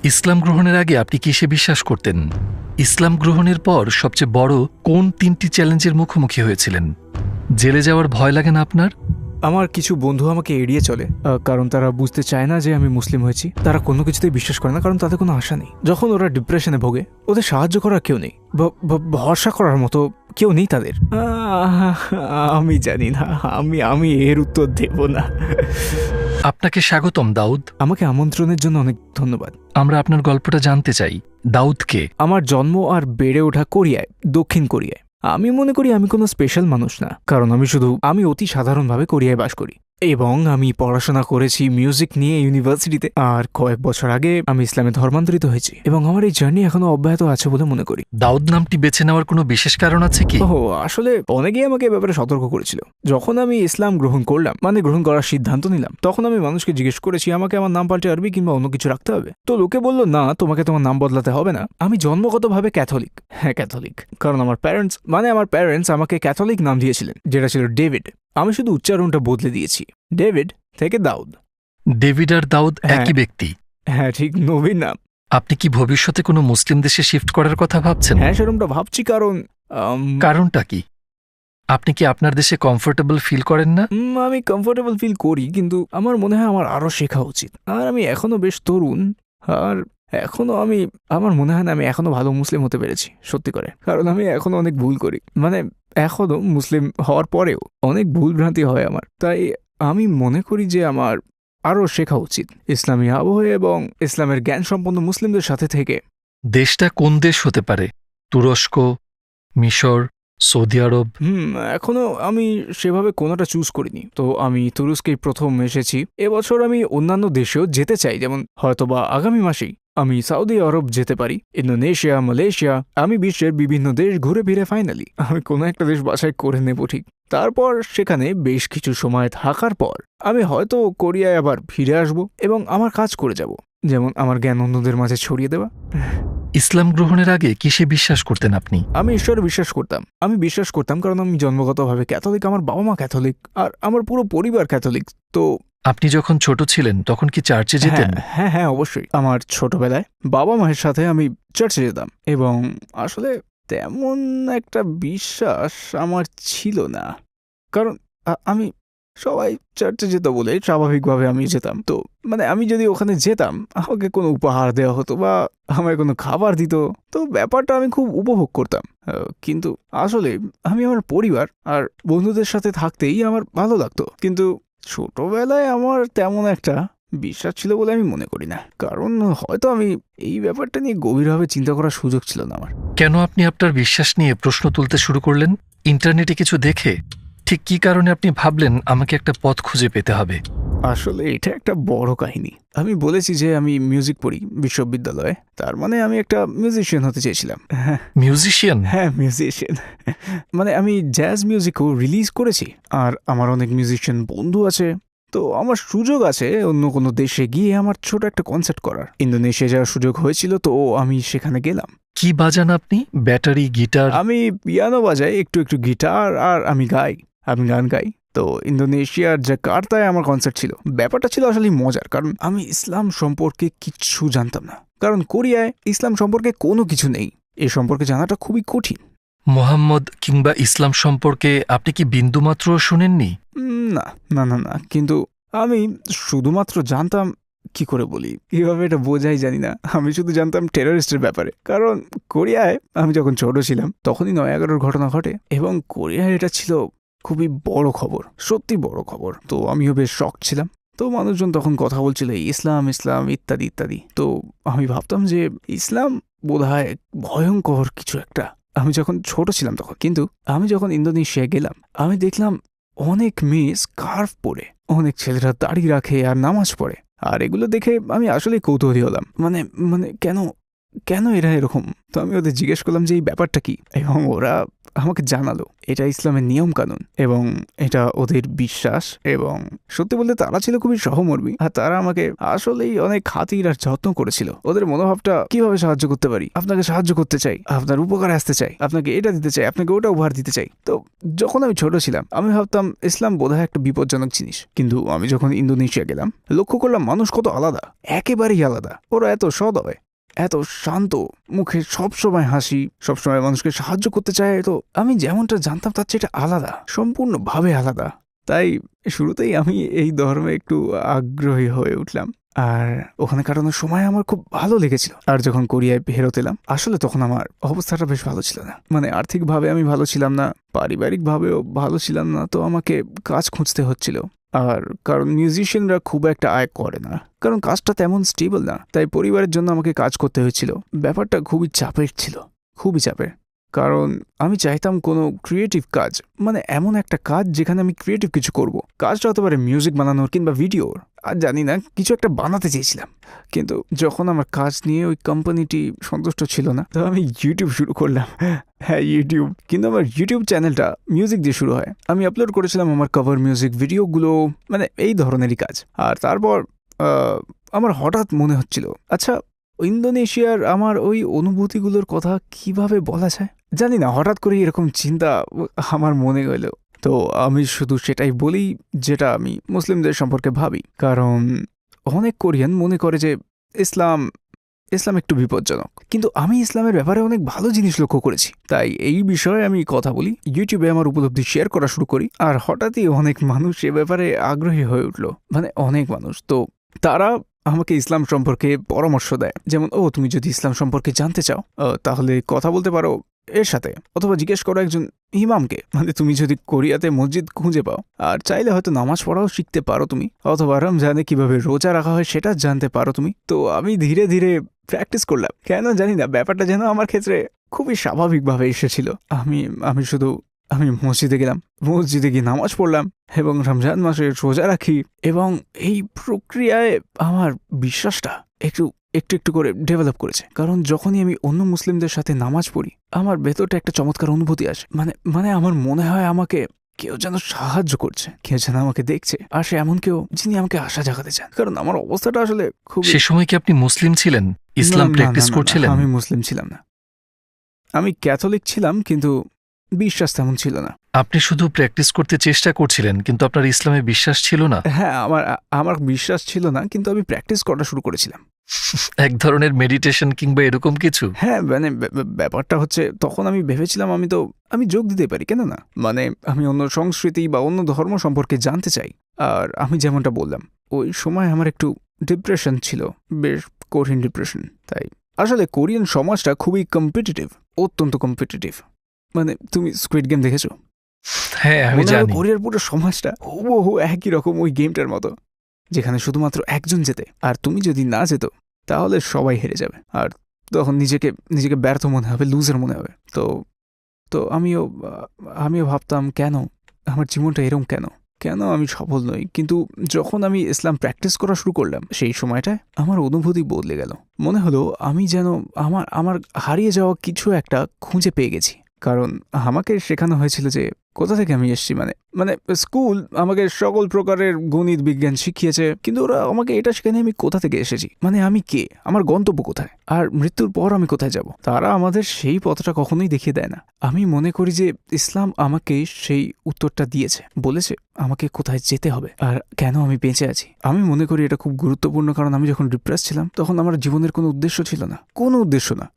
ইসলাম গ্রহণের আগে আপনি কিসে বিশ্বাস করতেন? ইসলাম গ্রহণের পর সবচেয়ে বড় কোন ৩টি চ্যালেঞ্জের মুখোমুখি হয়েছিলেন? জেলে যাওয়ার ভয় লাগে না আপনার? আমার কিছু বন্ধু আমাকে এড়িয়ে চলে, কারণ তারা বুঝতে চায় না যে আমি মুসলিম হয়েছি। তারা কোনো কিছুতেই বিশ্বাস করে না, কারণ তাদের কোনো আশা নেই। যখন ওরা ডিপ্রেশনে ভোগে, ওদের সাহায্য করার কেউ নেই, ভরসা করার মতো কেউ নেই তাদের। আমি জানি না, আমি এর উত্তর দেব না। আপনাকে স্বাগতম দাউদ। আমাকে আমন্ত্রণের জন্য অনেক ধন্যবাদ। আমরা আপনার গল্পটা জানতে চাই। দাউদকে আমার জন্ম আর বেড়ে ওঠা কোরিয়ায়, দক্ষিণ কোরিয়ায়। আমি মনে করি আমি কোনো স্পেশাল মানুষ না, কারণ আমি অতি সাধারণভাবে কোরিয়ায় বাস করি এবং আমি পড়াশোনা করেছি মিউজিক নিয়ে ইউনিভার্সিটিতে। আর কয়েক বছর আগে আমি ইসলামে ধর্মান্তরিত হয়েছি এবং আমার এই জার্নি এখনো অব্যাহত আছে বলে মনে করি। দাউদ নামটি বেছে নেওয়ার কোনো বিশেষ কারণ আছে কি? আসলে অনেকেই আমাকে এ ব্যাপারে সতর্ক করেছিল। যখন আমি ইসলাম গ্রহণ করলাম, গ্রহণ করার সিদ্ধান্ত নিলাম, তখন আমি মানুষকে জিজ্ঞেস করেছি আমাকে আমার নাম পাল্টে আরবি কিংবা অন্য কিছু রাখতে হবে। তো লোকে বলল, না, তোমাকে তোমার নাম বদলাতে হবে না। আমি জন্মগতভাবে ক্যাথলিক। হ্যাঁ, ক্যাথলিক, কারণ আমার প্যারেন্টস আমাকে ক্যাথলিক নাম দিয়েছিলেন, যেটা ছিল ডেভিড। আমি শুধু উচ্চারণটা বদলে দিয়েছি, ডেভিড থেকে দাউদ। ডেভিড আর দাউদ একই ব্যক্তি? হ্যাঁ, ঠিক, নবীর নাম। আপনি কি ভবিষ্যতে কোনো মুসলিম দেশে শিফট করার কথা ভাবছেন? হ্যাঁ, সেরকমটা ভাবছি। কারণটা কি? আপনি কি আপনার দেশে কমফোর্টেবল ফিল করেন না? আমি কমফোর্টেবল ফিল করি, কিন্তু আমার মনে হয় আমার আরো শেখা উচিত। আর আমি এখনো বেশ তরুণ, আর আমার মনে হয় না আমি এখনো ভালো মুসলিম হতে পেরেছি, সত্যি করে। কারণ আমি এখনো অনেক ভুল করি, এখনো মুসলিম হওয়ার পরেও অনেক ভুল ভ্রান্তি হয় আমার। তাই আমি মনে করি যে আমার আরও শেখা উচিত ইসলামী আবহে এবং ইসলামের জ্ঞান সম্পন্ন মুসলিমদের সাথে থেকে। দেশটা কোন দেশ হতে পারে? তুরস্ক, মিশর, সৌদি আরব? এখনো আমি সেভাবে কোনোটা চুজ করিনি। তো আমি তুরস্কেই প্রথম এসেছি। এবছর আমি অন্যান্য দেশেও যেতে চাই, যেমন হয়তোবা আগামী মাসেই আমি সৌদি আরব যেতে পারি, ইন্দোনেশিয়া, মালয়েশিয়া। আমি বিশ্বের বিভিন্ন দেশ ঘুরে ফিরে ফাইনালি আমি কোনো একটা দেশ বাছাই করে নেব, ঠিক। তারপর সেখানে বেশ কিছু সময় থাকার পর আমি হয়তো কোরিয়ায় আবার ফিরে আসব এবং আমার কাজ করে যাব, যেমন আমার জ্ঞান অন্যদের মাঝে ছড়িয়ে দেওয়া। ইসলাম গ্রহণের আগে কিসে বিশ্বাস করতেন আপনি? আমি ঈশ্বরে বিশ্বাস করতাম। কারণ আমি জন্মগতভাবে ক্যাথলিক, আমার বাবা মা ক্যাথলিক, আর আমার পুরো পরিবার ক্যাথলিক। তো আপনি যখন ছোট ছিলেন তখন কি চার্চে যেতেন? হ্যাঁ, অবশ্যই। আমার ছোটবেলায় বাবা মায়ের সাথে আমি চার্চে যেতাম এবং আসলে তেমন একটা বিশ্বাস আমার ছিল না, কারণ আমি সবাই চার্চে যেত বলে স্বাভাবিকভাবে আমি যেতাম। তো আমি যদি ওখানে যেতাম, আমাকে কোনো উপহার দেওয়া হতো বা আমায় কোনো খাবার দিত, তো ব্যাপারটা আমি খুব উপভোগ করতাম। কিন্তু আসলে আমি আমার পরিবার আর বন্ধুদের সাথে থাকতেই আমার ভালো লাগতো। কিন্তু ছোটবেলায় আমার তেমন একটা বিশ্বাস ছিল বলে আমি মনে করি না, কারণ হয়তো আমি এই ব্যাপারটা নিয়ে গভীরভাবে চিন্তা করার সুযোগ ছিল না আমার। কেন আপনি আপনার বিশ্বাস নিয়ে প্রশ্ন তুলতে শুরু করলেন? ইন্টারনেটে কিছু দেখে? ঠিক কি কারণে আপনি ভাবলেন আমাকে একটা পথ খুঁজে পেতে হবে? আসলে এটা একটা বড় কাহিনী। আমি বলেছি যে আমি মিউজিক পড়ি বিশ্ববিদ্যালয়ে, তার আমি একটা মিউজিশিয়ান হতে চেয়েছিলাম। মিউজিশিয়ান? হ্যাঁ, মিউজিশিয়ান। আমি জ্যাজ মিউজিকও রিলিজ করেছি, আর আমার অনেক মিউজিশিয়ান বন্ধু আছে। তো আমার সুযোগ আছে অন্য কোনো দেশে গিয়ে আমার ছোট একটা কনসার্ট করার। ইন্দোনেশিয়া যাওয়ার সুযোগ হয়েছিল, তো আমি সেখানে গেলাম। কি বাজান আপনি? Battery, guitar? আমি পিয়ানো বাজাই, একটু একটু গিটার, আর আমি গান গাই। তো ইন্দোনেশিয়ার জাকার্তায় আমার কনসার্ট ছিল। ব্যাপারটা ছিল আসলে মজার, কারণ আমি ইসলাম সম্পর্কে কিচ্ছু জানতাম না, কারণ কোরিয়ায় ইসলাম সম্পর্কে কোনো কিছু নেই। এ সম্পর্কে জানাটা খুবই কঠিন। মোহাম্মদ কিংবা ইসলাম সম্পর্কে আপনি কি বিন্দুমাত্র শুনেননি? না, কিন্তু আমি শুধুমাত্র জানতাম, কি করে বলি, কিভাবে এটা বোঝাই জানি না। আমি শুধু জানতাম টেররিস্টের ব্যাপারে, কারণ কোরিয়ায় আমি যখন ছোট ছিলাম তখনই ৯/১১-র ঘটনা ঘটে এবং কোরিয়ায় এটা ছিল খুবই বড় খবর, সত্যি বড় খবর। তো আমিও বেশ শক ছিলাম। তো মানুষজন তখন কথা বলছিল ইসলাম ইসলাম ইত্যাদি ইত্যাদি। তো আমি ভাবতাম যে ইসলাম বোধহয় ভয়ঙ্কর কিছু একটা। আমি যখন ছোট ছিলাম তখন। কিন্তু আমি যখন ইন্দোনেশিয়ায় গেলাম, আমি দেখলাম অনেক মেয়ে স্কার্ফ পরে, অনেক ছেলেরা দাড়ি রাখে আর নামাজ পড়ে। আর এগুলো দেখে আমি আসলে কৌতূহলী হলাম। কেন কেন এরা এরকম। তো আমি ওদের জিজ্ঞেস করলাম যে এই ব্যাপারটা কি, এবং ওরা আমাকে জানালো এটা ইসলামের নিয়ম কানুন এবং এটা ওদের বিশ্বাস। এবং সত্যি বলতে তারা ছিল খুবই সহমর্মী, আর তারা আমাকে আসলেই অনেক খাতির আর যত্ন করেছিল। ওদের মনোভাবটা কিভাবে সাহায্য করতে পারি, আপনাকে সাহায্য করতে চাই, আপনার উপকারে আসতে চাই, আপনাকে এটা দিতে চাই, আপনাকে ওটা উপহার দিতে চাই। তো যখন আমি ছোট ছিলাম আমি ভাবতাম ইসলাম বোধহয় একটা বিপজ্জনক জিনিস, কিন্তু আমি যখন ইন্দোনেশিয়া গেলাম লক্ষ্য করলাম মানুষ কত আলাদা, একেবারেই আলাদা। ওরা এত সদয়, এত শান্ত, মুখে সবসময় হাসি, সবসময় মানুষকে সাহায্য করতে চায়। তো আমি যেমনটা জানতাম তার চেয়ে এটা আলাদা, সম্পূর্ণভাবে আলাদা। তাই শুরুতেই আমি এই ধর্মে একটু আগ্রহী হয়ে উঠলাম, আর ওখানে কাটানোর সময় আমার খুব ভালো লেগেছিল। আর যখন কোরিয়ায় ফেরত এলাম আসলে তখন আমার অবস্থাটা বেশ ভালো ছিল না, মানে আর্থিকভাবে আমি ভালো ছিলাম না, পারিবারিকভাবেও ভালো ছিলাম না। তো আমাকে কাজ খুঁজতে হচ্ছিল, আর কারণ মিউজিশিয়ানরা খুব একটা আয় করে না, কারণ কাজটা তেমন স্টেবল না। তাই পরিবারের জন্য আমাকে কাজ করতে হয়েছিল। ব্যাপারটা খুবই চাপের ছিল, খুবই চাপের। কারণ আমি চাইতাম কোনো ক্রিয়েটিভ কাজ, মানে এমন একটা কাজ যেখানে আমি ক্রিয়েটিভ কিছু করব। কাজটা হতে পারে মিউজিক বানানোর কিংবা ভিডিওর, আর জানি না, কিছু একটা বানাতে চেয়েছিলাম। কিন্তু যখন আমার কাজ নিয়ে ওই কোম্পানিটি সন্তুষ্ট ছিল না, তো আমি ইউটিউব শুরু করলাম। হ্যাঁ, ইউটিউব। কিন্তু আমার ইউটিউব চ্যানেলটা মিউজিক দিয়ে শুরু হয়। আমি আপলোড করেছিলাম আমার কভার মিউজিক ভিডিওগুলো, মানে এই ধরনেরই কাজ। আর তারপর আমার হঠাৎ মনে হচ্ছিল, আচ্ছা ইন্দোনেশিয়ার আমার ওই অনুভূতিগুলোর কথা কিভাবে বলা যায় জানি না, হঠাৎ করে এরকম চিন্তা আমার মনে গেল। তো আমি শুধু সেটাই বলি যেটা আমি মুসলিমদের সম্পর্কে ভাবি, কারণ অনেক কোরিয়ান মনে করে যে ইসলাম ইসলাম একটু বিপজ্জনক, কিন্তু আমি ইসলামের ব্যাপারে অনেক ভালো জিনিস লক্ষ্য করেছি। তাই এই বিষয়ে আমি কথা বলি, ইউটিউবে আমার উপলব্ধি শেয়ার করা শুরু করি, আর হঠাৎই অনেক মানুষ এ ব্যাপারে আগ্রহী হয়ে উঠল, মানে অনেক মানুষ। তো তারা আমাকে ইসলাম সম্পর্কে পরামর্শ দেয়, যেমন তুমি যদি ইসলাম সম্পর্কে জানতে চাও তাহলে কথা বলতে পারো এর সাথে, অথবা জিজ্ঞেস করো একজন ইমামকে, মানে তুমি যদি কোরিয়াতে মসজিদ খুঁজে পাও আর চাইলে হয়তো নামাজ পড়াও শিখতে পারো তুমি, অথবা রমজানে কিভাবে রোজা রাখা হয় সেটা জানতে পারো তুমি। তো আমি ধীরে ধীরে প্র্যাকটিস করলাম, কেন জানি না ব্যাপারটা যেন আমার ক্ষেত্রে খুবই স্বাভাবিকভাবে এসেছিল। আমি মসজিদে গেলাম, মসজিদে গিয়ে নামাজ পড়লাম এবং রমজান মাসে রোজা রাখি, এবং এই প্রক্রিয়ায় আমার বিশ্বাসটা একটু একটু একটু করে ডেভেলপ করেছে। কারণ যখনই আমি অন্য মুসলিমদের সাথে নামাজ পড়ি আমার ভেতরটা একটা চমৎকার অনুভূতি আসে, মানে আমার মনে হয় আমাকে কেউ যেন সাহায্য করছে, কেউ যেন আমাকে দেখছে, আর সে এমন কেউ যিনি আমাকে আশা জাগাতে চান। কারণ আমার অবস্থাটা আসলে খুব। সে সময় কি আপনি মুসলিম ছিলেন, ইসলাম প্র্যাকটিস করছিলেন? আমি মুসলিম ছিলাম না, আমি ক্যাথলিক ছিলাম, কিন্তু বিশ্বাস তেমন ছিল না। আপনি শুধু প্র্যাকটিস করতে চেষ্টা করছিলেন, কিন্তু আপনার ইসলামে বিশ্বাস ছিল না? হ্যাঁ, আমার বিশ্বাস ছিল না, কিন্তু আমি প্র্যাকটিস করা শুরু করেছিলাম। এক ধরনের মেডিটেশন কিংবা এরকম কিছু? হ্যাঁ, মানে ব্যাপারটা হচ্ছে তখন আমি ভেবেছিলাম আমি যোগ দিতে পারি, কেন না, মানে আমি অন্য সংস্কৃতি বা অন্য ধর্ম সম্পর্কে জানতে চাই। আর আমি যেমনটা বললাম ওই সময় আমার একটু ডিপ্রেশন ছিল, বেশ কঠিন ডিপ্রেশন। তাই আসলে কোরিয়ান সমাজটা খুবই কম্পিটিটিভ, অত্যন্ত কম্পিটিটিভ। মানে তুমি স্কুইড গেম দেখেছো? হ্যাঁ, আমি জানি। কোরিয়ার পুরো সমাজটা হুবহু একই রকম ওই গেমটার মতো, যেখানে শুধুমাত্র একজন জেতে, আর তুমি যদি না যেত তাহলে সবাই হেরে যাবে, আর তখন নিজেকে ব্যর্থ মনে হবে, লুজার মনে হবে। তো আমিও ভাবতাম কেন আমার জীবনটা এরকম, কেন আমি সফল নই। কিন্তু যখন আমি ইসলাম প্র্যাকটিস করা শুরু করলাম সেই সময়টায় আমার অনুভূতি বদলে গেল। মনে হলো আমি যেন আমার হারিয়ে যাওয়া কিছু একটা খুঁজে পেয়ে গেছি। কারণ আমাকে শেখানো হয়েছিল যে কোথা থেকে আমি এসেছি, মানে স্কুল আমাকে সকল প্রকারের গণিত বিজ্ঞান শিখিয়েছে, কিন্তু ওরা আমাকে এটা শেখানি আমি কোথা থেকে এসেছি, মানে আমি কে, আমার গন্তব্য কোথায়, আর মৃত্যুর পর আমি কোথায় যাব। তারা আমাদের সেই পথটা কখনোই দেখিয়ে দেয় না। আমি মনে করি যে ইসলাম আমাকে সেই উত্তরটা দিয়েছে, বলেছে আমাকে কোথায় যেতে হবে আর কেন আমি বেঁচে আছি। আমি মনে করি এটা খুব গুরুত্বপূর্ণ, কারণ আমি যখন ডিপ্রেস ছিলাম তখন আমার জীবনের কোনো উদ্দেশ্য ছিল না,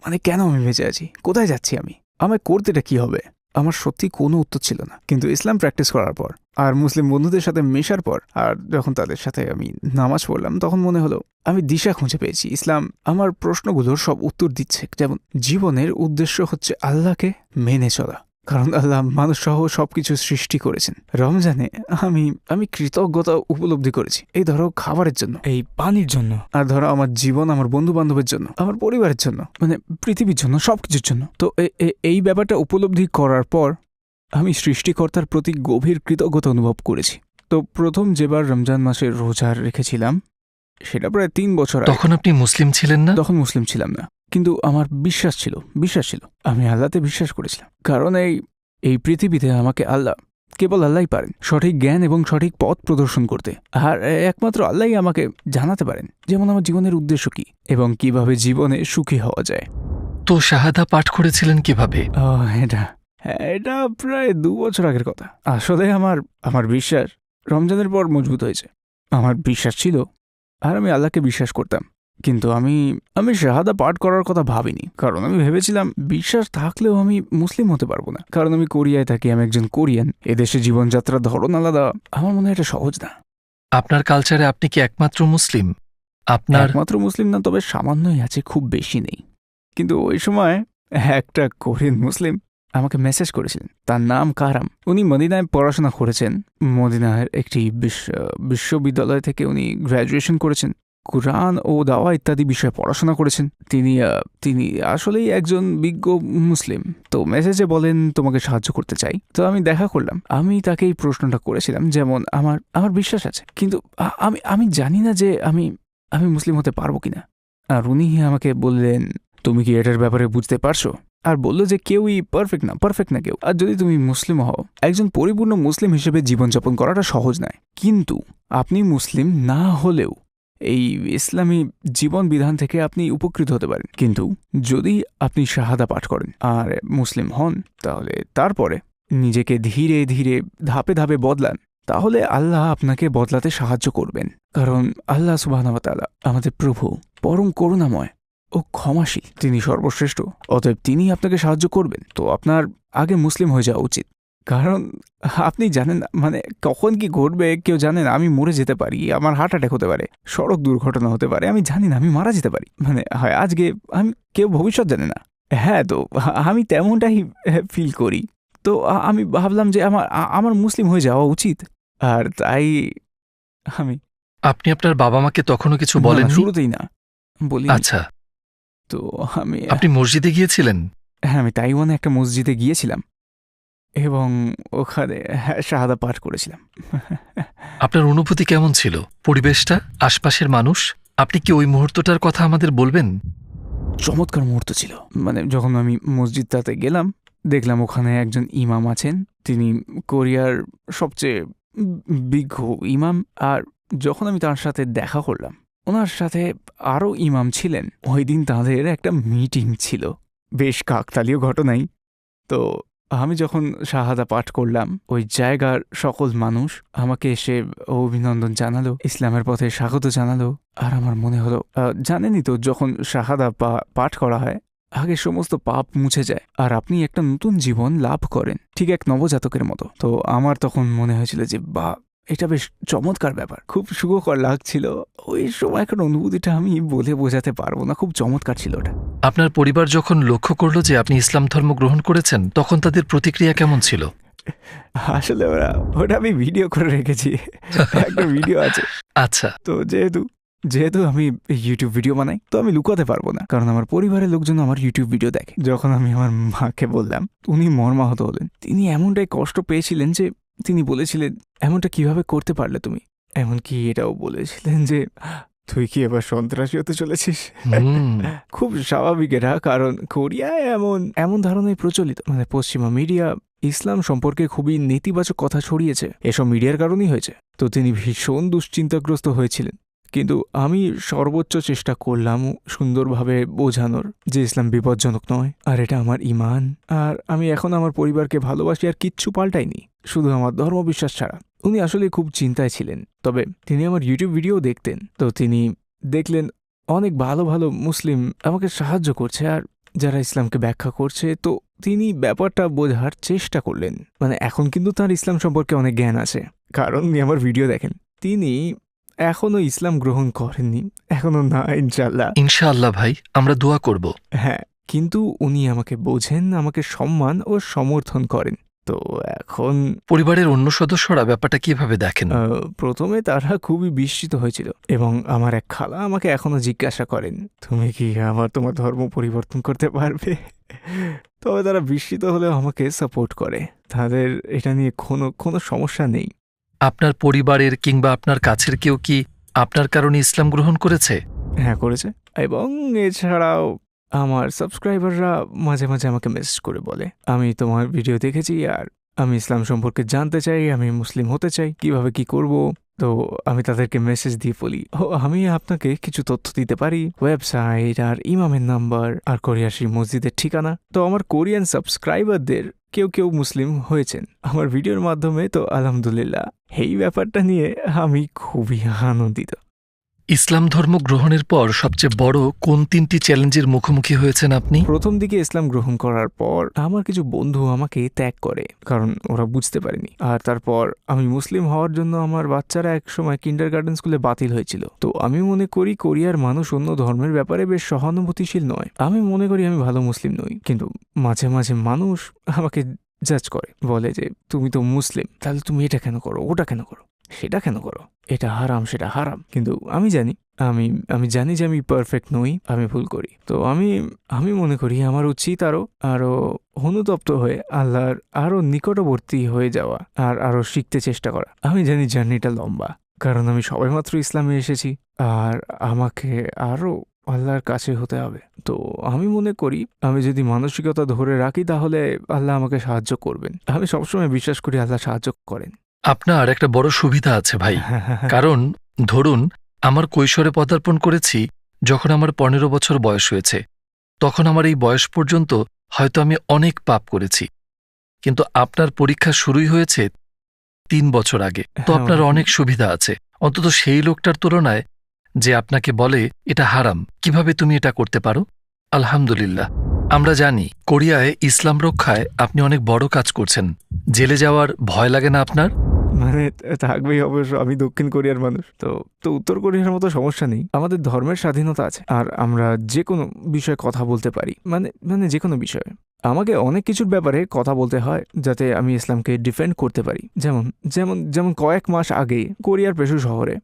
মানে কেন আমি বেঁচে আছি, কোথায় যাচ্ছি আমি, আমায় করতেটা কি হবে, আমার সত্যি কোনো উত্তর ছিল না। কিন্তু ইসলাম প্র্যাকটিস করার পর আর মুসলিম বন্ধুদের সাথে মেশার পর আর যখন তাদের সাথে আমি নামাজ পড়লাম তখন মনে হলো আমি দিশা খুঁজে পেয়েছি। ইসলাম আমার প্রশ্নগুলোর সব উত্তর দিচ্ছে। যেমন জীবনের উদ্দেশ্য হচ্ছে আল্লাহকে মেনে চলা, কারণ আল্লাহ মানুষ সহ সবকিছু সৃষ্টি করেছেন। রমজানে আমি কৃতজ্ঞতা উপলব্ধি করেছি, এই ধরো খাবারের জন্য, এই পানির জন্য, আর ধরো আমার জীবন, আমার বন্ধু বান্ধবের জন্য, আমার পরিবারের জন্য, মানে পৃথিবীর জন্য, সবকিছুর জন্য। তো এই ব্যাপারটা উপলব্ধি করার পর আমি সৃষ্টিকর্তার প্রতি গভীর কৃতজ্ঞতা অনুভব করেছি। তো প্রথম যেবার রমজান মাসে রোজা রেখেছিলাম সেটা প্রায় 3 বছর আগে। তখন আপনি মুসলিম ছিলেন না? তখন মুসলিম ছিলাম না, কিন্তু আমার বিশ্বাস ছিল আমি আল্লাহতে বিশ্বাস করেছিলাম, কারণ এই পৃথিবীতে আমাকে কেবল আল্লাহই পারেন সঠিক জ্ঞান এবং সঠিক পথ প্রদর্শন করতে। আর একমাত্র আল্লাহই আমাকে জানাতে পারেন যেমন আমার জীবনের উদ্দেশ্য কি এবং কিভাবে জীবনে সুখী হওয়া যায়। তো শাহাদা পাঠ করেছিলেন কিভাবে? এটা প্রায় 2 বছর আগের কথা। আসলে আমার বিশ্বাস রমজানের পর মজবুত হয়েছে। আমার বিশ্বাস ছিল আর আমি আল্লাহকে বিশ্বাস করতাম, কিন্তু আমি শাহাদা পাঠ করার কথা ভাবিনি, কারণ আমি ভেবেছিলাম বিশ্বাস থাকলেও আমি মুসলিম হতে পারবো না, কারণ আমি কোরিয়ায় থাকি, আমি একজন কোরিয়ান, এদেশে জীবনযাত্রার ধরন আলাদা, আমার মনে হয় এটা সহজ না। আপনার কালচারে আপনি কি একমাত্র মুসলিম? আপনার একমাত্র মুসলিম না, তবে সামান্যই আছে, খুব বেশি নেই। কিন্তু ওই সময় একটা কোরিয়ান মুসলিম আমাকে মেসেজ করেছিলেন, তার নাম কারাম। উনি মদিনায় পড়াশোনা করেছেন, মদিনার একটি বিশ্ববিদ্যালয় থেকে উনি গ্র্যাজুয়েশন করেছেন, কুরআন ও দাওয়া ইত্যাদি বিষয়ে পড়াশোনা করেছেন। তিনি আসলেই একজন বিজ্ঞ মুসলিম। তো মেসেজে বলেন তোমাকে সাহায্য করতে চাই। তো আমি দেখা করলাম, আমি তাকে এই প্রশ্নটা করেছিলাম, যেমন আমার বিশ্বাস আছে, কিন্তু আমি জানি না যে আমি মুসলিম হতে পারবো কিনা। আর উনি আমাকে বললেন তুমি কি এটার ব্যাপারে বুঝতে পারছো? আর বললো যে কেউই পারফেক্ট না কেউ, আর যদি তুমি মুসলিম হও, একজন পরিপূর্ণ মুসলিম হিসেবে জীবনযাপন করাটা সহজ নয়, কিন্তু আপনি মুসলিম না হলেও এই ইসলামী জীবন বিধান থেকে আপনি উপকৃত হতে পারেন। কিন্তু যদি আপনি শাহাদা পাঠ করেন আর মুসলিম হন, তাহলে তারপরে নিজেকে ধীরে ধীরে ধাপে ধাপে বদলান, তাহলে আল্লাহ আপনাকে বদলাতে সাহায্য করবেন। কারণ আল্লাহ সুবহানাহু ওয়া তাআলা আমাদের প্রভু, পরম করুণাময় ও ক্ষমাশীল, তিনি সর্বশ্রেষ্ঠ, অতএব তিনি আপনাকে সাহায্য করবেন। তো আপনার আগে মুসলিম হয়ে যাওয়া উচিত, কারণ আপনি জানেন না মানে কখন কি ঘটবে কেউ জানে না। আমি মরে যেতে পারি, আমার হার্ট অ্যাটাক হতে পারে, সড়ক দুর্ঘটনা হতে পারে, আমি জানি না, আমি মারা যেতে পারি, মানে হয় আজকে, আমি কেউ ভবিষ্যৎ জানে না। হ্যাঁ, তো আমি তেমনটাই ফিল করি। তো আমি ভাবলাম যে আমার মুসলিম হয়ে যাওয়া উচিত, আর তাই আপনি আপনার বাবা মাকে তখনও কিছু বলেন? শুরুতেই না বলি। আচ্ছা, তো আপনি মসজিদে গিয়েছিলেন? হ্যাঁ, আমি তাইওয়ানে একটা মসজিদে গিয়েছিলাম এবং ওখানে শাহাদা পাঠ করেছিলাম। আপনার অনুভূতি কেমন ছিল? পরিবেশটা, আশপাশের মানুষ, আপনি কি ওই মুহূর্তটার কথা আমাদের বলবেন? চমৎকার মুহূর্ত ছিল। মানে যখন আমি মসজিদটাতে গেলাম, দেখলাম ওখানে একজন ইমাম আছেন, তিনি কোরিয়ার সবচেয়ে বিজ্ঞ ইমাম। আর যখন আমি তার সাথে দেখা করলাম, ওনার সাথে আরও ইমাম ছিলেন। ওই দিন তাদের একটা মিটিং ছিল, বেশ কাকতালীয় ঘটনাই। তো আমি যখন শাহাদা পাঠ করলাম, ওই জায়গার সকল মানুষ আমাকে এসে অভিনন্দন জানালো, ইসলামের পথে স্বাগত জানালো। আর আমার মনে হলো, জানেনই তো, যখন শাহাদা পাঠ করা হয়, আগে সমস্ত পাপ মুছে যায় আর আপনি একটা নতুন জীবন লাভ করেন, ঠিক এক নবজাতকের মতো। তো আমার তখন মনে হয়েছিল যে এটা বেশ চমৎকার ব্যাপার, খুব সুখকর লাগছিল। ওই সময়কার অনুভূতিটা আমি বলে বোঝাতে পারবো না, খুব চমৎকার ছিল ওটা। আপনার পরিবার যখন লক্ষ্য করলো যে আপনি ইসলাম ধর্ম গ্রহণ করেছেন, তখন তাদের প্রতিক্রিয়া কেমন ছিল? আসলে ওটা আমি ভিডিও করে রেখেছি, একটা ভিডিও আছে। আচ্ছা, তো যেহেতু আমি ইউটিউব ভিডিও বানাই, তো আমি লুকাতে পারবো না, কারণ আমার পরিবারের লোকজন আমার ইউটিউব ভিডিও দেখে। যখন আমি আমার মাকে বললাম, উনি মর্মাহত হলেন। তিনি এমনটাই কষ্ট পেয়েছিলেন যে তিনি বলেছিলেন, এমনটা কিভাবে করতে পারলে তুমি? এমনকি এটাও বলেছিলেন যে তুই কি এবার সন্ত্রাসী হতে চলেছিস? খুব স্বাভাবিক এটা, কারণ কোরিয়ায় এমন ধারণাই প্রচলিত। মানে পশ্চিমা মিডিয়া ইসলাম সম্পর্কে খুবই নেতিবাচক কথা ছড়িয়েছে, এসব মিডিয়ার কারণেই হয়েছে। তো তিনি ভীষণ দুশ্চিন্তাগ্রস্ত হয়েছিলেন, কিন্তু আমি সর্বোচ্চ চেষ্টা করলাম সুন্দরভাবে বোঝানোর যে ইসলাম বিপজ্জনক নয়, আর এটা আমার ঈমান। আর আমি এখন আমার পরিবারকে ভালোবাসি, আর কিচ্ছু পাল্টাইনি, শুধু আমার ধর্মবিশ্বাস ছাড়া। উনি আসলে খুব চিন্তায় ছিলেন, তবে তিনি আমার ইউটিউব ভিডিও দেখতেন। তো তিনি দেখলেন অনেক ভালো ভালো মুসলিম আমাকে সাহায্য করছে, আর যারা ইসলামকে ব্যাখ্যা করছে। তো তিনি ব্যাপারটা বোঝার চেষ্টা করলেন। মানে এখন কিন্তু তার ইসলাম সম্পর্কে অনেক জ্ঞান আছে, কারণ উনি আমার ভিডিও দেখেন। তিনি এখনো ইসলাম গ্রহণ করেননি, এখনো না। ইনশাআল্লাহ ভাই, আমরা দোয়া করব। হ্যাঁ, কিন্তু উনি আমাকে বোঝেন, আমাকে সম্মান ও সমর্থন করেন। তো এখন পরিবারের অন্য সদস্যরা ব্যাপারটা কিভাবে দেখেন? প্রথমে তারা খুবই বিস্মিত হয়েছিল, এবং আমার এক খালা আমাকে এখনো জিজ্ঞাসা করেন, তুমি কি তোমার ধর্ম পরিবর্তন করতে পারবে? তবে তারা বিস্মিত হলেও আমাকে সাপোর্ট করে, তাদের এটা নিয়ে কোনো সমস্যা নেই। আপনার পরিবারের কিংবা আপনার কাছের কেউ কি আপনার কারণে ইসলাম গ্রহণ করেছে? হ্যাঁ, করেছে। এবং এছাড়াও আমার সাবস্ক্রাইবাররা মাঝে মাঝে আমাকে মেসেজ করে বলে, আমি তোমার ভিডিও দেখেছি আর আমি ইসলাম সম্পর্কে জানতে চাই, আমি মুসলিম হতে চাই, কিভাবে কি করব। তো আমি তাদেরকে মেসেজ দিয়ে বলি, ও আমি আপনাকে কিছু তথ্য দিতে পারি, ওয়েবসাইট আর ইমামের নাম্বার আর কোরিয়াসি মসজিদের ঠিকানা। তো আমার কোরিয়ান সাবস্ক্রাইবারদের কেউ কেউ মুসলিম হয়েছেন আমার ভিডিওর মাধ্যমে, তো আলহামদুলিল্লাহ এই ব্যাপারটা নিয়ে আমি খুবই আনন্দিত। ইসলাম ধর্ম গ্রহণের পর সবচেয়ে বড় কোন 3টি চ্যালেঞ্জের মুখোমুখি হয়েছেন আপনি? প্রথম দিকে ইসলাম গ্রহণ করার পর আমার কিছু বন্ধু আমাকে ত্যাগ করে, কারণ ওরা বুঝতে পারেনি। আর তারপর আমি মুসলিম হওয়ার জন্য আমার বাচ্চারা একসময় কিন্ডারগার্টেন স্কুলে বাতিল হয়েছিল। তো আমি মনে করি কোরিয়ার মানুষ অন্য ধর্মের ব্যাপারে বেশ সহানুভূতিশীল নয়। আমি মনে করি আমি ভালো মুসলিম নই, কিন্তু মাঝে মাঝে মানুষ আমাকে জাজ করে, বলে যে তুমি তো মুসলিম, তাহলে তুমি এটা কেন করো, ওটা কেন করো, সেটা কেন করো, এটা হারাম সেটা হারাম। কিন্তু আমি জানি আমি জানি যে আমি পারফেক্ট নই, আমি ভুল করি। তো আমি মনে করি আমার উচিত আরো অনুতপ্ত হয়ে আল্লাহর আরো নিকটবর্তী হয়ে যাওয়া আর আরো শিখতে চেষ্টা করা। আমি জানি জার্নিটা লম্বা, কারণ আমি সবেমাত্র ইসলামে এসেছি আর আমাকে আরো আল্লাহর কাছে হতে হবে। তো আমি মনে করি আমি যদি মানসিকতা ধরে রাখি তাহলে আল্লাহ আমাকে সাহায্য করবেন। আমি সবসময় বিশ্বাস করি আল্লাহ সাহায্য করেন। আপনার একটা বড় সুবিধা আছে ভাই, কারণ ধরুন আমার কৈশোরে পদার্পণ করেছি যখন আমার 15 বছর বয়স হয়েছে। তখন আমার এই বয়স পর্যন্ত হয়তো আমি অনেক পাপ করেছি, কিন্তু আপনার পরীক্ষা শুরুই হয়েছে 3 বছর আগে। তো আপনার অনেক সুবিধা আছে, অন্তত সেই লোকটার তুলনায় যে আপনাকে বলে এটা হারাম, কিভাবে তুমি এটা করতে পারো। আলহামদুলিল্লাহ। আমরা জানি কোরিয়ায় ইসলাম রক্ষায় আপনি অনেক বড় কাজ করছেন। জেলে যাওয়ার ভয় লাগে না আপনার? মানে থাকবেই অবশ্য, আমি দক্ষিণ কোরিয়ার মানুষ। তো উত্তর কোরিয়ার মতো সমস্যা নেই, আমাদের ধর্মের স্বাধীনতা আছে আর আমরা যে কোনো বিষয়ে কথা বলতে পারি, মানে যে কোনো বিষয়ে। আমাকে অনেক কিছুর ব্যাপারে কথা বলতে হয় যাতে আমি ইসলামকে ডিফেন্ড করতে পারি। যেমন যেমন যেমন কয়েক মাস আগে কোরিয়ার পেশু শহরে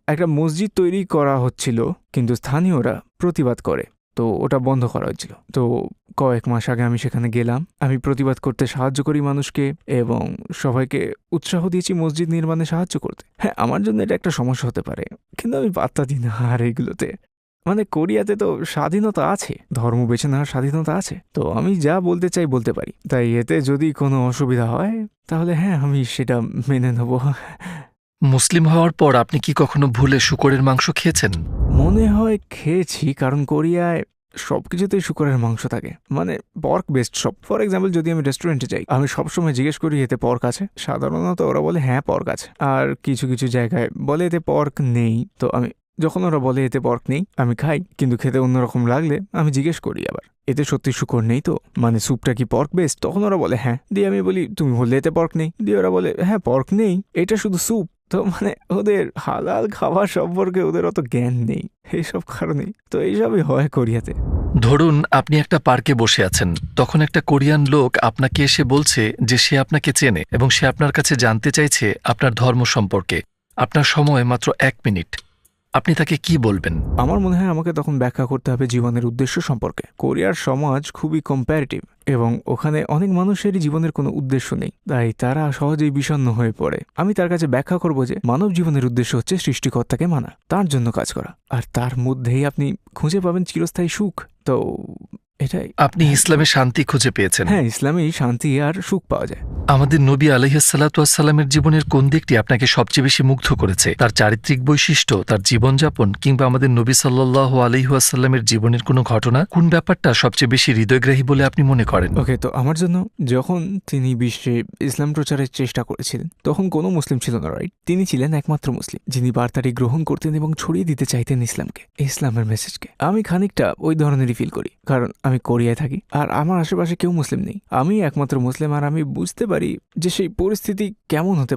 একটা মসজিদ তৈরি করা হচ্ছিল, কিন্তু স্থানীয়রা প্রতিবাদ করে, তো ওটা বন্ধ করা হয়েছিল। তো কয়েক মাস আগে আমি সেখানে গেলাম, আমি প্রতিবাদ করতে সাহায্য করি মানুষকে এবং সবাইকে উৎসাহ দিয়েছি মসজিদ নির্মাণে সাহায্য করতে। হ্যাঁ, আমার জন্য এটা একটা সমস্যা হতে পারে, কিন্তু আমি পাত্তা দিই না আর এইগুলোতে। মানে কোরিয়াতে তো স্বাধীনতা আছে, ধর্ম বেছে নেওয়ার স্বাধীনতা আছে, তো আমি যা বলতে চাই বলতে পারি। তাই এতে যদি কোনো অসুবিধা হয় তাহলে হ্যাঁ, আমি সেটা মেনে নেব। মুসলিম হওয়ার পর আপনি কি কখনো ভুলে শূকরের মাংস খেয়েছেন? মনে হয় খেয়েছি, কারণ কোরিয়ায় সবকিছুতেই শূকরের মাংস থাকে, মানে পর্ক বেস্ট সব। ফর এক্সাম্পল, যদি আমি রেস্টুরেন্টে যাই, আমি সবসময় জিজ্ঞেস করি এতে পর্ক আছে। সাধারণত ওরা বলে হ্যাঁ পর্ক আছে, আর কিছু কিছু জায়গায় বলে এতে পর্ক নেই। তো আমি যখন ওরা বলে এতে পর্ক নেই, আমি খাই, কিন্তু খেতে অন্যরকম লাগলে আমি জিজ্ঞেস করি আবার এতে সত্যি শূকর নেই তো, মানে স্যুপটা কি পর্ক বেস্ট? তখন ওরা বলে হ্যাঁ। দিয়ে আমি বলি তুমি বললে এতে পর্ক নেই, দিয়ে ওরা বলে হ্যাঁ পর্ক নেই, এটা শুধু স্যুপ। তো মানে ওদের হালাল খাবার সম্পর্কে ওদের অত জ্ঞান নেই, এইসব কারণেই তো এইসবই হয় কোরিয়াতে। ধরুন আপনি একটা পার্কে বসে আছেন, তখন একটা কোরিয়ান লোক আপনাকে এসে বলছে যে সে আপনাকে চেনে এবং সে আপনার কাছে জানতে চাইছে আপনার ধর্ম সম্পর্কে। আপনার সময় মাত্র 1 মিনিট, আপনি তাকে কি বলবেন? আমার মনে হয় আমাকে তখন ব্যাখ্যা করতে হবে জীবনের উদ্দেশ্য সম্পর্কে। কোরিয়ার সমাজ খুবই কম্প্যারেটিভ এবং ওখানে অনেক মানুষেরই জীবনের কোনো উদ্দেশ্য নেই, তাই তারা সহজেই বিষণ্ণ হয়ে পড়ে। আমি তার কাছে ব্যাখ্যা করব যে মানব জীবনের উদ্দেশ্য হচ্ছে সৃষ্টিকর্তাকে মানা, তার জন্য কাজ করা, আর তার মধ্যেই আপনি খুঁজে পাবেন চিরস্থায়ী সুখ। তো এটাই। আপনি ইসলামে শান্তি খুঁজে পেয়েছেন? হ্যাঁ, ইসলামেই শান্তি আর সুখ পাওয়া যায়। আমাদের নবী আলাইহিসসালামের জীবনের কোন দিকটি আপনাকে সবচেয়ে বেশি মুগ্ধ করেছে? তার চারিত্রিক বৈশিষ্ট্য, তার জীবনযাপন, কিংবা আমাদের নবী সাল্লাল্লাহু আলাইহি ওয়াসাল্লামের জীবনের কোনো ঘটনা? কোন ব্যাপারটা সবচেয়ে বেশি হৃদয়গ্রাহী বলে আপনি মনে করেন? ওকে, তো আমার জন্য যখন তিনি বিশ্বে ইসলাম প্রচারের চেষ্টা করেছিলেন তখন কোনো মুসলিম ছিল না, রাইট? তিনি ছিলেন একমাত্র মুসলিম যিনি বার্তাটি গ্রহণ করতেন এবং ছড়িয়ে দিতে চাইতেন ইসলামকে, ইসলামের মেসেজকে। আমি খানিকটা ওই ধরনেরই ফিল করি, কারণ আমি কোরিয়ায় থাকি আর আমার আশেপাশে কেউ মুসলিম নেই। আমি একমাত্র মুসলিম আর আমি বুঝতে পারি যে সেই পরিস্থিতি কেমন হতে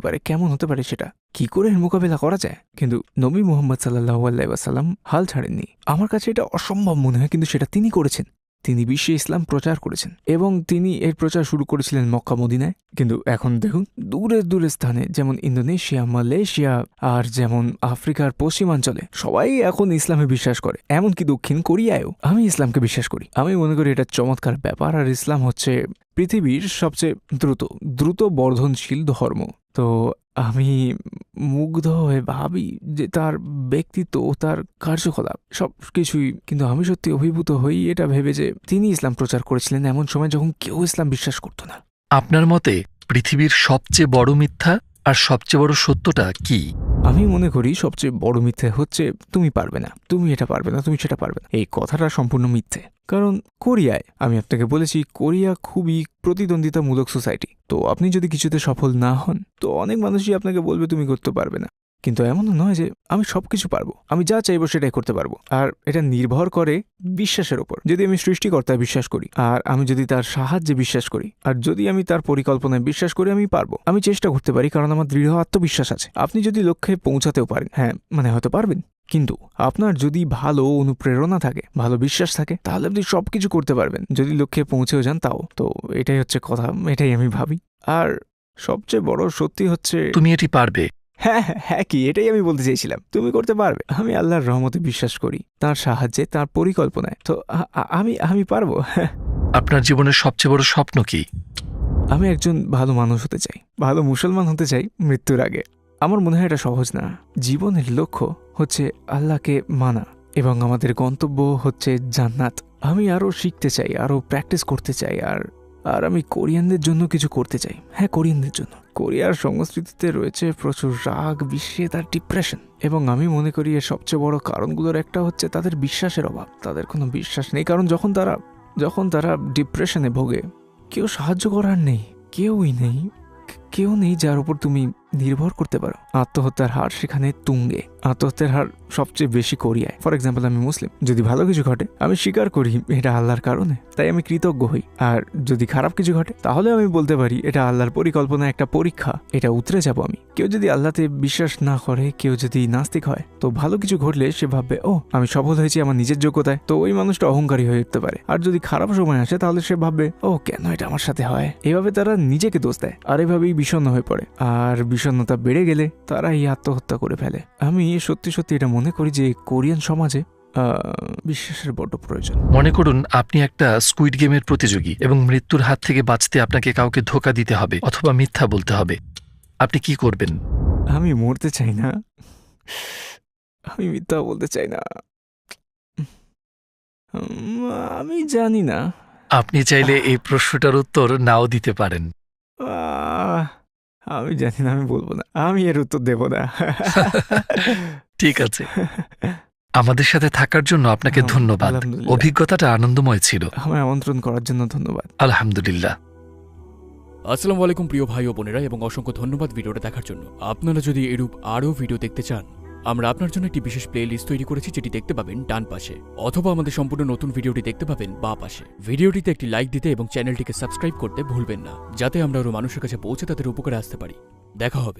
পারে সেটা কি করে মোকাবেলা করা যায়। কিন্তু নবী মুহাম্মদ সাল্লাল্লাহু আলাইহি ওয়াসাল্লাম হাল ছাড়েননি। আমার কাছে এটা অসম্ভব মনে হয়, কিন্তু সেটা তিনি করেছেন। তিনি বিশ্বে ইসলাম প্রচার করেছেন এবং তিনি এর প্রচার শুরু করেছিলেন মক্কা মদিনায়। কিন্তু এখন দেখুন দূরে স্থানে যেমন ইন্দোনেশিয়া, মালয়েশিয়া আর যেমন আফ্রিকার পশ্চিমাঞ্চলে সবাই এখন ইসলামে বিশ্বাস করে, এমনকি দক্ষিণ কোরিয়ায়ও আমি ইসলামকে বিশ্বাস করি। আমি মনে করি এটা চমৎকার ব্যাপার। আর ইসলাম হচ্ছে পৃথিবীর সবচেয়ে দ্রুত বর্ধনশীল ধর্ম। তো আমি মুগ্ধ হয়ে ভাবি যে তার ব্যক্তিত্ব, তার কার্যকলাপ সব কিছুই, কিন্তু আমি সত্যি অভিভূত হই এটা ভেবে যে তিনি ইসলাম প্রচার করেছিলেন এমন সময় যখন কেউ ইসলাম বিশ্বাস করতো না। আপনার মতে পৃথিবীর সবচেয়ে বড় মিথ্যা আর সবচেয়ে বড় সত্যটা কি? আমি মনে করি সবচেয়ে বড় মিথ্যে হচ্ছে তুমি পারবে না, তুমি এটা পারবে না, তুমি সেটা পারবে না। এই কথাটা সম্পূর্ণ মিথ্যে। কারণ কোরিয়ায়, আমি আপনাকে বলেছি, কোরিয়া খুবই প্রতিদ্বন্দ্বিতামূলক সোসাইটি। তো আপনি যদি কিছুতে সফল না হন তো অনেক মানুষই আপনাকে বলবে তুমি করতে পারবে না। কিন্তু এমনও নয় যে আমি সবকিছু পারবো, আমি যা চাইবো সেটাই করতে পারবো। আর এটা নির্ভর করে বিশ্বাসের উপর। যদি আমি সৃষ্টিকর্তায় বিশ্বাস করি, আর আমি যদি তার সাহায্যে বিশ্বাস করি, আর যদি আমি তার পরিকল্পনায় বিশ্বাস করি, আমি পারবো। আমি চেষ্টা করতে পারি কারণ আমার দৃঢ় আত্মবিশ্বাস আছে। আপনি যদি লক্ষ্যে পৌঁছাতেও পারেন, হ্যাঁ মানে হয়তো পারবেন, কিন্তু আপনার যদি ভালো অনুপ্রেরণা থাকে, ভালো বিশ্বাস থাকে, তাহলে আপনি সবকিছু করতে পারবেন। যদি লক্ষ্যে পৌঁছেও যান তাও। তো এটাই হচ্ছে কথা, এটাই আমি ভাবি। আর সবচেয়ে বড় সত্যি হচ্ছে তুমি এটি পারবে। হ্যাঁ হ্যাঁ হ্যাঁ, কি এটাই আমি বলতে চাইছিলাম, তুমি করতে পারবে। আমি আল্লাহর রহমতে বিশ্বাস করি, তার সাহায্যে, তার পরিকল্পনায়। তো আমি আমি পারবো। আপনার জীবনের সবচেয়ে বড় স্বপ্ন কি? আমি একজন ভালো মানুষ হতে চাই, ভালো মুসলমান হতে চাই মৃত্যুর আগে। আমার মনে হয় এটা সহজ না। জীবনের লক্ষ্য হচ্ছে আল্লাহকে মানা এবং আমাদের গন্তব্য হচ্ছে জান্নাত। আমি আরও শিখতে চাই, আরও প্র্যাকটিস করতে চাই, আর আমি কোরিয়ানদের জন্য কিছু করতে চাই। হ্যাঁ, কোরিয়ানদের জন্য। কোরিয়ার সংস্কৃতিতে রয়েছে প্রচুর রাগ, বিস্মিত আর ডিপ্রেশন, এবং আমি মনে করি এর সবচেয়ে বড় কারণগুলোর একটা হচ্ছে তাদের বিশ্বাসের অভাব। তাদের কোনো বিশ্বাস নেই, কারণ যখন তারা ডিপ্রেশনে ভোগে, কেউ সাহায্য করার নেই, কেউই নেই, কেউ নেই যার উপর তুমি নির্ভর করতে পারো। আত্মহত্যার হার সেখানে তুঙ্গে। আত্মহত্যার হার সবচেয়ে বেশি কোরিয়ায়। ফর এক্সাম্পল, আমি মুসলিম, যদি ভালো কিছু ঘটে আমি স্বীকার করি এটা আল্লাহর কারণে, তাই আমি কৃতজ্ঞ হই। আর যদি খারাপ কিছু ঘটে তাহলে আমি বলতে পারি এটা আল্লাহর পরিকল্পনা, একটা পরীক্ষা, এটা উতরে যাব আমি। কেউ যদি আল্লাহতে বিশ্বাস না করে, কেউ যদি নাস্তিক হয়, তো ভালো কিছু ঘটলে সে ভাববে ও আমি সফল হয়েছি আমার নিজের যোগ্যতায়, তো ওই মানুষটা অহংকারী হয়ে উঠতে পারে। আর যদি খারাপ সময় আসে তাহলে সে ভাববে ও কেন এটা আমার সাথে হয়। এভাবে তারা নিজেকে দোষ দেয়, আর এভাবেই বিষণ্ণ হয়ে পড়ে। আর বিষণ্ণতা বেড়ে গেলে তারা এই আত্মহত্যা করে ফেলে। আমি সত্যি সত্যি এটা মনে করি যে কোরিয়ান সমাজে বিশ্বাসের বড্ড প্রয়োজন। মনে করুন আপনি একটা স্কুইড গেমের প্রতিযোগী এবং মৃত্যুর হাত থেকে বাঁচতে আপনাকে কাউকে ধোঁকা দিতে হবে অথবা মিথ্যা বলতে হবে। আপনি কি করবেন? আমি মরতে চাই না, আমি মিথ্যা বলতে চাই না। আমি জানি না। আপনি চাইলে এই প্রশ্নটার উত্তর নাও দিতে পারেন। আমি জানি না, আমি বলবো না, আমি এর উত্তর দেব না। ঠিক আছে, আমাদের সাথে থাকার জন্য আপনাকে ধন্যবাদ। আলহামদুলিল্লাহ। অভিজ্ঞতাটা আনন্দময় ছিল। আমায় আমন্ত্রণ করার জন্য ধন্যবাদ। আলহামদুলিল্লাহ। আসসালামু আলাইকুম প্রিয় ভাই ও বোনেরা, এবং অসংখ্য ধন্যবাদ ভিডিওটা দেখার জন্য। আপনারা যদি এরূপ আরও ভিডিও দেখতে চান, আমরা আপনার জন্য একটি বিশেষ প্লে লিস্ট তৈরি করেছি, যেটি দেখতে পাবেন ডান পাশে, অথবা আমাদের সম্পূর্ণ নতুন ভিডিওটি দেখতে পাবেন বাঁ পাশে। ভিডিওটিতে একটি লাইক দিতে এবং চ্যানেলটিকে সাবস্ক্রাইব করতে ভুলবেন না, যাতে আমরা আরও মানুষের কাছে পৌঁছে তাদের উপকারে আসতে পারি। দেখা হবে।